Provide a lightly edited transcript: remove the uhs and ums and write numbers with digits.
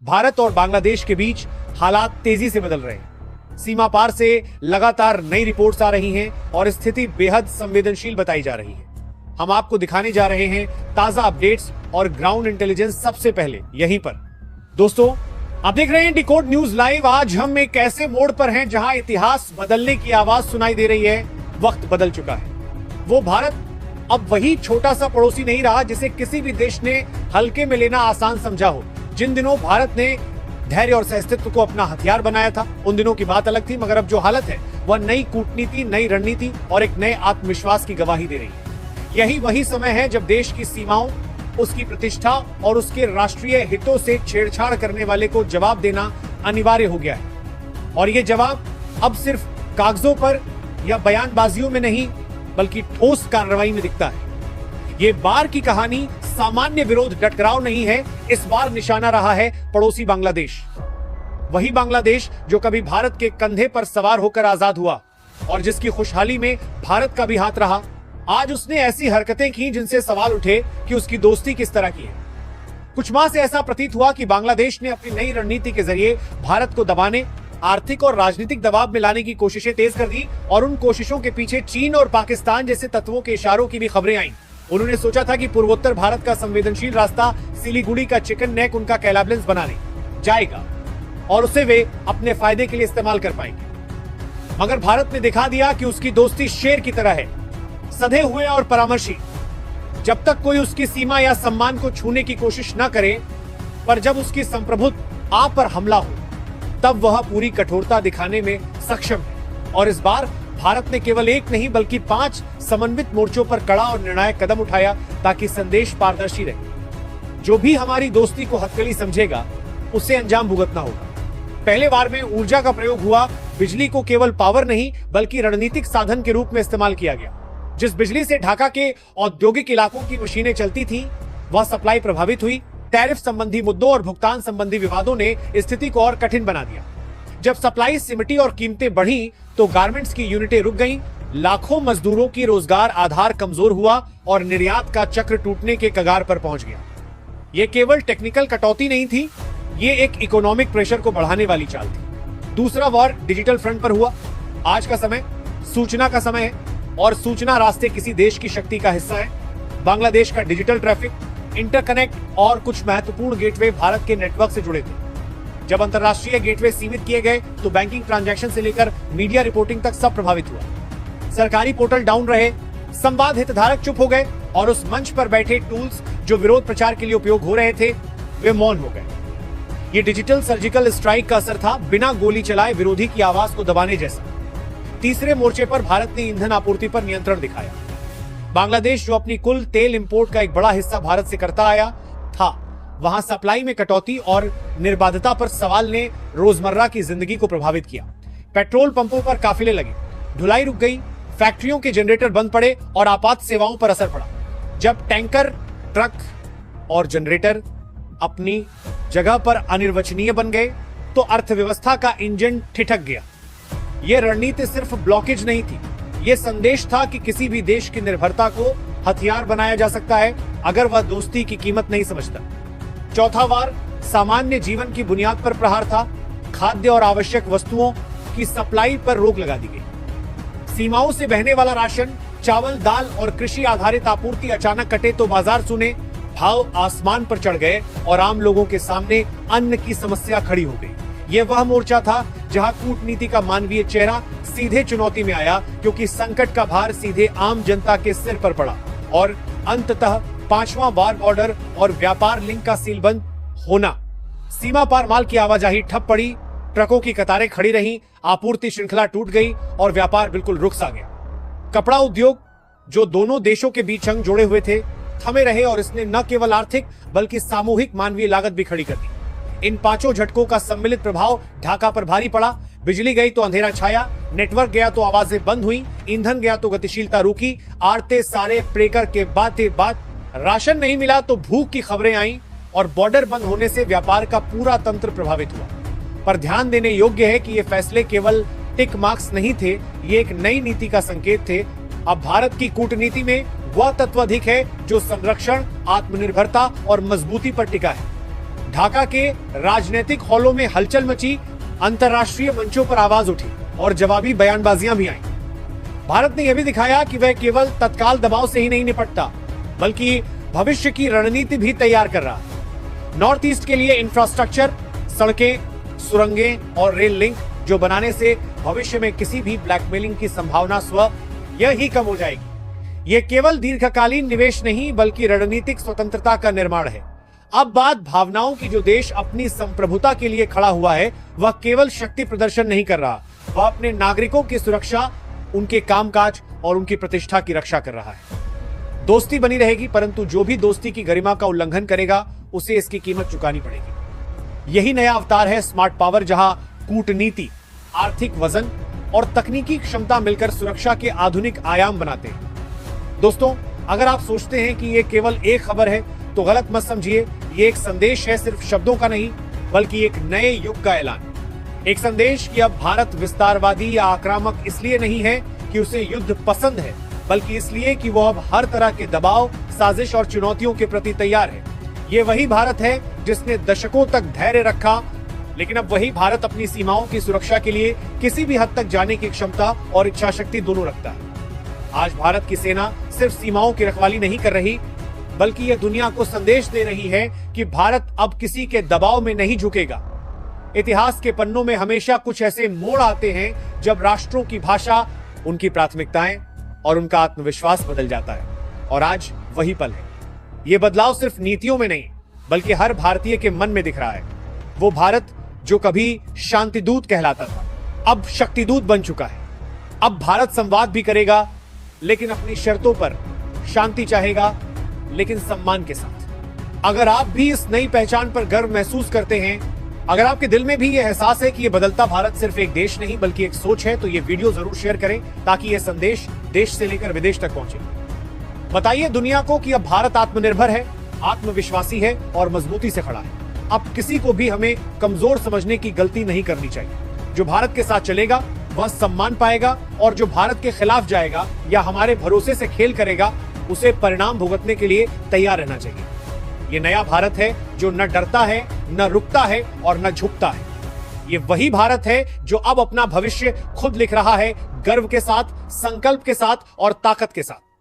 भारत और बांग्लादेश के बीच हालात तेजी से बदल रहे हैं। सीमा पार से लगातार नई रिपोर्ट्स आ रही हैं और स्थिति बेहद संवेदनशील बताई जा रही है। हम आपको दिखाने जा रहे हैं ताजा अपडेट्स और ग्राउंड इंटेलिजेंस सबसे पहले यहीं पर। दोस्तों, आप देख रहे हैं डिकोड न्यूज लाइव। आज हम एक ऐसे मोड़ पर हैं जहां इतिहास बदलने की आवाज सुनाई दे रही है। वक्त बदल चुका है। वो भारत अब वही छोटा सा पड़ोसी नहीं रहा जिसे किसी भी देश ने हल्के में लेना आसान समझा हो। जिन दिनों भारत ने धैर्य और सहस्तित्व को अपना हथियार बनाया था, उन दिनों की बात अलग थी, मगर अब जो हालत है वह नई कूटनीति, नई रणनीति और एक नए आत्मविश्वास की गवाही दे रही है। यही वही समय है जब देश की सीमाओं, उसकी प्रतिष्ठा और उसके राष्ट्रीय हितों से छेड़छाड़ करने वाले को जवाब देना अनिवार्य हो गया है। और ये जवाब अब सिर्फ कागजों पर या बयानबाजियों में नहीं, बल्कि ठोस कार्रवाई में दिखता है। ये बार की कहानी सामान्य विरोध, टकराव नहीं है। इस बार निशाना रहा है पड़ोसी बांग्लादेश। वही बांग्लादेश जो कभी भारत के कंधे पर सवार होकर आजाद हुआ और जिसकी खुशहाली में भारत का भी हाथ रहा। आज उसने ऐसी हरकतें की जिनसे सवाल उठे कि उसकी दोस्ती किस तरह की है। कुछ माह से ऐसा प्रतीत हुआ कि बांग्लादेश ने अपनी नई रणनीति के जरिए भारत को दबाने, आर्थिक और राजनीतिक दबाव में लाने की कोशिशें तेज कर दी और उन कोशिशों के पीछे चीन और पाकिस्तान जैसे तत्वों के इशारों की भी खबरें आईं। उन्होंने सोचा था कि पूर्वोत्तर भारत का संवेदनशील रास्ता सिलीगुड़ी का चिकन नेक उनका कैलाब्लेंस बनाने जाएगा और उसे वे अपने फायदे के लिए इस्तेमाल कर पाएंगे। मगर भारत ने दिखा दिया कि उसकी दोस्ती शेर की तरह है, सधे हुए और परामर्शी। जब तक कोई उसकी सीमा या सम्मान को छूने की कोशिश न करे, पर जब उसकी संप्रभुत्व आप पर हमला हो, तब वह पूरी कठोरता दिखाने में सक्षम है। और इस बार भारत ने केवल एक नहीं बल्कि 5 समन्वित मोर्चों पर कड़ा और निर्णायक कदम उठाया ताकि संदेश पारदर्शी रहे। जो भी हमारी दोस्ती को हथकड़ी समझेगा, उसे अंजाम भुगतना होगा। पहले वार में ऊर्जा का प्रयोग हुआ। बिजली को केवल पावर नहीं बल्कि रणनीतिक साधन के रूप में इस्तेमाल किया गया। जिस बिजली से ढाका के औद्योगिक इलाकों की मशीनें चलती थी, वह सप्लाई प्रभावित हुई। टैरिफ संबंधी मुद्दों और भुगतान संबंधी विवादों ने स्थिति को और कठिन बना दिया। जब सप्लाई सिमटी और कीमतें बढ़ी तो गारमेंट्स की यूनिटें रुक गईं, लाखों मजदूरों की रोजगार आधार कमजोर हुआ और निर्यात का चक्र टूटने के कगार पर पहुंच गया। ये केवल टेक्निकल कटौती नहीं थी, ये एक इकोनॉमिक प्रेशर को बढ़ाने वाली चाल थी। दूसरा वॉर डिजिटल फ्रंट पर हुआ। आज का समय सूचना का समय है और सूचना रास्ते किसी देश की शक्ति का हिस्सा है। बांग्लादेश का डिजिटल ट्रैफिक, इंटरकनेक्ट और कुछ महत्वपूर्ण गेटवे भारत के नेटवर्क से जुड़े थे। जब अंतरराष्ट्रीय गेटवे सीमित किए गए तो बैंकिंग ट्रांजैक्शन से लेकर मीडिया रिपोर्टिंग तक सब प्रभावित हुआ। सरकारी पोर्टल डाउन रहे, संवाद हितधारक चुप हो गए और उस मंच पर बैठे टूल्स जो विरोध प्रचार के लिए उपयोग हो रहे थे, वे मौन हो गए। ये डिजिटल सर्जिकल स्ट्राइक का असर था, बिना गोली चलाए विरोधी की आवाज को दबाने जैसा। तीसरे मोर्चे पर भारत ने ईंधन आपूर्ति पर नियंत्रण दिखाया। बांग्लादेश जो अपनी कुल तेल इंपोर्ट का एक बड़ा हिस्सा भारत से करता आया था, वहां सप्लाई में कटौती और निर्बाधता पर सवाल ने रोजमर्रा की जिंदगी को प्रभावित किया। पेट्रोल पंपों पर काफिले लगे, ढुलाई रुक गई, फैक्ट्रियों के जनरेटर बंद पड़े और आपात सेवाओं पर असर पड़ा। जब टैंकर, ट्रक और जनरेटर अपनी जगह पर अनिर्वचनीय बन गए तो अर्थव्यवस्था का इंजन ठिठक गया। यह रणनीति सिर्फ ब्लॉकेज नहीं थी, यह संदेश था कि किसी भी देश की निर्भरता को हथियार बनाया जा सकता है अगर वह दोस्ती की कीमत नहीं समझता। चौथा वार सामान्य जीवन की बुनियाद पर प्रहार था। खाद्य और आवश्यक वस्तुओं की सप्लाई पर रोक लगा दी गई। सीमाओं से बहने वाला राशन, चावल, दाल और कृषि आधारित आपूर्ति अचानक कटे तो बाजार सुने, भाव आसमान पर चढ़ गए और आम लोगों के सामने अन्न की समस्या खड़ी हो गई। यह वह मोर्चा था जहां कूटनीति का मानवीय चेहरा सीधे चुनौती में आया, क्योंकि संकट का भार सीधे आम जनता के सिर पर पड़ा। और अंततः 5वां वार ऑर्डर और व्यापार लिंक का सीलबंद होना। सीमा पार माल की आवाजाही ठप पड़ी, ट्रकों की कतारें खड़ी रहीं, आपूर्ति श्रृंखला टूट गई और व्यापार बिल्कुल रुक सा गया। कपड़ा उद्योग जो दोनों देशों के बीच जंग जोड़े हुए थे, थमे रहे और इसने न केवल आर्थिक बल्कि सामूहिक मानवीय लागत भी खड़ी कर दी। इन 5 झटकों का सम्मिलित प्रभाव ढाका पर भारी पड़ा। बिजली गई तो अंधेरा छाया, नेटवर्क गया तो आवाजें बंद हुई, ईंधन गया तो गतिशीलता रुकी, आड़ते सारे प्रेकर के बात, राशन नहीं मिला तो भूख की खबरें आईं और बॉर्डर बंद होने से व्यापार का पूरा तंत्र प्रभावित हुआ। पर ध्यान देने योग्य है कि ये फैसले केवल टिक मार्क्स नहीं थे, ये एक नई नीति का संकेत थे। अब भारत की कूटनीति में वह तत्व अधिक है जो संरक्षण, आत्मनिर्भरता और मजबूती पर टिका है। ढाका के राजनीतिक हॉलों में हलचल मची, अंतर्राष्ट्रीय मंचों पर आवाज उठी और जवाबी बयानबाजियां भी आईं। भारत ने यह भी दिखाया कि वह केवल तत्काल दबाव से ही नहीं निपटता, बल्कि भविष्य की रणनीति भी तैयार कर रहा है। नॉर्थ ईस्ट के लिए इंफ्रास्ट्रक्चर, सड़कें, सुरंगें और रेल लिंक जो बनाने से भविष्य में किसी भी ब्लैकमेलिंग की संभावना स्वयं ही कम हो जाएगी। यह केवल दीर्घकालीन निवेश नहीं, बल्कि रणनीतिक स्वतंत्रता का निर्माण है। अब बात भावनाओं की। जो देश अपनी संप्रभुता के लिए खड़ा हुआ है, वह केवल शक्ति प्रदर्शन नहीं कर रहा, वह अपने नागरिकों की सुरक्षा, उनके कामकाज और उनकी प्रतिष्ठा की रक्षा कर रहा है। दोस्ती बनी रहेगी, परंतु जो भी दोस्ती की गरिमा का उल्लंघन करेगा, उसे इसकी कीमत चुकानी पड़ेगी। यही नया अवतार है स्मार्ट पावर, जहां कूटनीति, आर्थिक वजन और तकनीकी क्षमता मिलकर सुरक्षा के आधुनिक आयाम बनाते हैं। दोस्तों, अगर आप सोचते हैं कि यह केवल एक खबर है, तो गलत मत समझिए। यह एक संदेश है, सिर्फ शब्दों का नहीं, बल्कि एक नए युग का ऐलान। एक संदेश कि अब भारत विस्तारवादी या आक्रामक इसलिए नहीं है कि उसे युद्ध पसंद है, बल्कि इसलिए कि वह अब हर तरह के दबाव, साजिश और चुनौतियों के प्रति तैयार है। ये वही भारत है जिसने दशकों तक धैर्य रखा, लेकिन अब वही भारत अपनी सीमाओं की सुरक्षा के लिए किसी भी हद तक जाने की क्षमता और इच्छा शक्ति दोनों रखता है। आज भारत की सेना सिर्फ सीमाओं की रखवाली नहीं कर रही, बल्कि यह दुनिया को संदेश दे रही है कि भारत अब किसी के दबाव में नहीं झुकेगा। इतिहास के पन्नों में हमेशा कुछ ऐसे मोड़ आते हैं जब राष्ट्रों की भाषा, उनकी प्राथमिकताएं और उनका आत्मविश्वास बदल जाता है, और आज वही पल है। यह बदलाव सिर्फ नीतियों में नहीं, बल्कि हर भारतीय के मन में दिख रहा है। वो भारत जो कभी शांतिदूत कहलाता था, अब शक्तिदूत बन चुका है। अब भारत संवाद भी करेगा, लेकिन अपनी शर्तों पर। शांति चाहेगा, लेकिन सम्मान के साथ। अगर आप भी इस नई पहचान पर गर्व महसूस करते हैं, अगर आपके दिल में भी यह एहसास है कि यह बदलता भारत सिर्फ एक देश नहीं, बल्कि एक सोच है, तो यह वीडियो जरूर शेयर करें, ताकि यह संदेश देश से लेकर विदेश तक पहुंचे। बताइए दुनिया को कि अब भारत आत्मनिर्भर है, आत्मविश्वासी है और मजबूती से खड़ा है। अब किसी को भी हमें कमजोर समझने की गलती नहीं करनी चाहिए। जो भारत के साथ चलेगा, वह सम्मान पाएगा, और जो भारत के खिलाफ जाएगा या हमारे भरोसे से खेल करेगा, उसे परिणाम भुगतने के लिए तैयार रहना चाहिए। ये नया भारत है जो न डरता है, न रुकता है और न झुकता है। ये वही भारत है जो अब अपना भविष्य खुद लिख रहा है, गर्व के साथ, संकल्प के साथ और ताकत के साथ।